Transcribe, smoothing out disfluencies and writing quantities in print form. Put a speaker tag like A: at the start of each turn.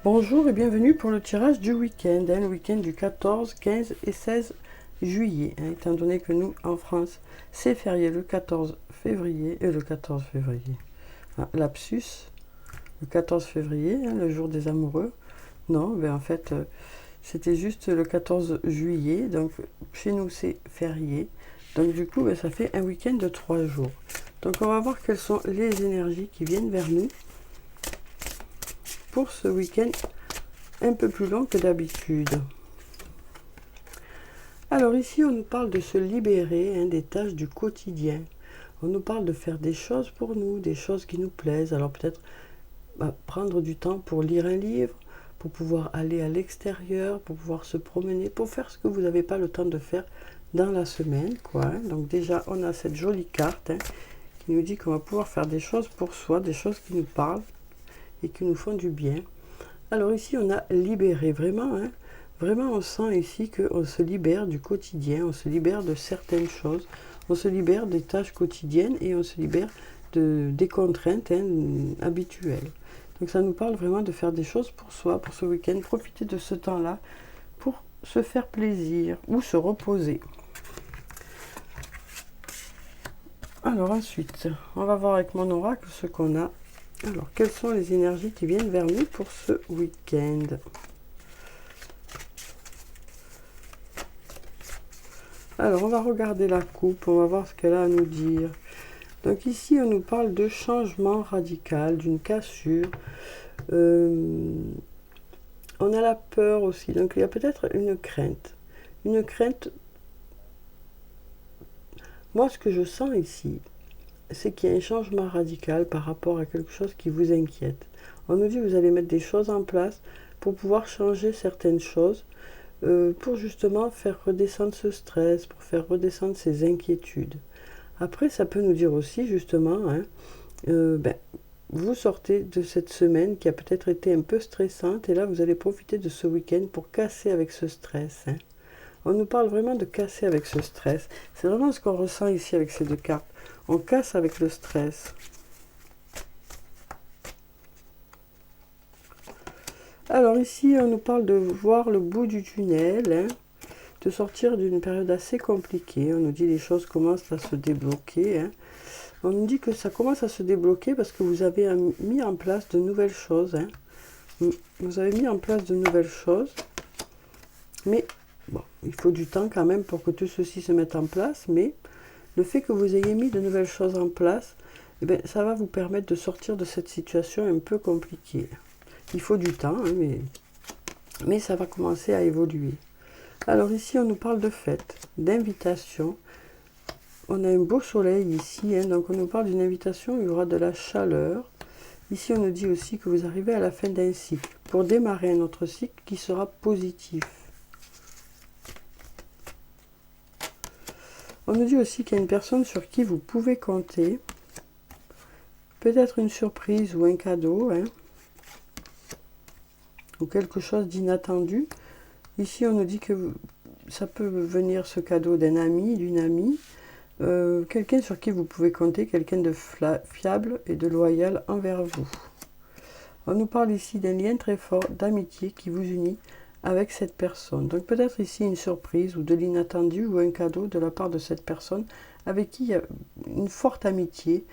A: Bonjour et bienvenue pour le tirage du week-end, le week-end du 14, 15 et 16 juillet, étant donné que nous, en France, c'est férié le 14 février, lapsus, le 14 février, le jour des amoureux. Non, en fait, c'était juste le 14 juillet, donc chez nous c'est férié, donc du coup, ça fait un week-end de 3 jours. Donc on va voir quelles sont les énergies qui viennent vers nous pour ce week-end un peu plus long que d'habitude. Alors ici, on nous parle de se libérer des tâches du quotidien. On nous parle de faire des choses pour nous, des choses qui nous plaisent. Alors peut-être prendre du temps pour lire un livre, pour pouvoir aller à l'extérieur, pour pouvoir se promener, pour faire ce que vous n'avez pas le temps de faire dans la semaine, Donc déjà, on a cette jolie carte qui nous dit qu'on va pouvoir faire des choses pour soi, des choses qui nous parlent et qui nous font du bien. Alors ici, on a libéré, vraiment, vraiment on sent ici qu'on se libère du quotidien, on se libère de certaines choses, on se libère des tâches quotidiennes et on se libère des contraintes habituelles. Donc ça nous parle vraiment de faire des choses pour soi, pour ce week-end, profiter de ce temps-là pour se faire plaisir ou se reposer. Alors ensuite, on va voir avec mon oracle ce qu'on a. Alors, quelles sont les énergies qui viennent vers nous pour ce week-end? Alors, on va regarder la coupe, on va voir ce qu'elle a à nous dire. Donc ici, on nous parle de changement radical, d'une cassure. On a la peur aussi, donc il y a peut-être une crainte. Une crainte, moi ce que je sens ici, c'est qu'il y a un changement radical par rapport à quelque chose qui vous inquiète. On nous dit que vous allez mettre des choses en place pour pouvoir changer certaines choses, pour justement faire redescendre ce stress, pour faire redescendre ces inquiétudes. Après, ça peut nous dire aussi justement, vous sortez de cette semaine qui a peut-être été un peu stressante et là vous allez profiter de ce week-end pour casser avec ce stress. On nous parle vraiment de casser avec ce stress. C'est vraiment ce qu'on ressent ici avec ces deux cartes. On casse avec le stress. Alors ici, on nous parle de voir le bout du tunnel, de sortir d'une période assez compliquée. On nous dit que les choses commencent à se débloquer. On nous dit que ça commence à se débloquer parce que vous avez mis en place de nouvelles choses. Vous avez mis en place de nouvelles choses. Mais bon, il faut du temps quand même pour que tout ceci se mette en place. Mais le fait que vous ayez mis de nouvelles choses en place, ça va vous permettre de sortir de cette situation un peu compliquée. Il faut du temps, mais ça va commencer à évoluer. Alors ici, on nous parle de fête, d'invitation. On a un beau soleil ici, donc on nous parle d'une invitation, il y aura de la chaleur. Ici, on nous dit aussi que vous arrivez à la fin d'un cycle, pour démarrer un autre cycle qui sera positif. On nous dit aussi qu'il y a une personne sur qui vous pouvez compter. Peut-être une surprise ou un cadeau, ou quelque chose d'inattendu. Ici, on nous dit que ça peut venir ce cadeau d'un ami, d'une amie, quelqu'un sur qui vous pouvez compter, quelqu'un de fiable et de loyal envers vous. On nous parle ici d'un lien très fort d'amitié qui vous unit avec cette personne. Donc peut-être ici une surprise ou de l'inattendu ou un cadeau de la part de cette personne avec qui il y a une forte amitié,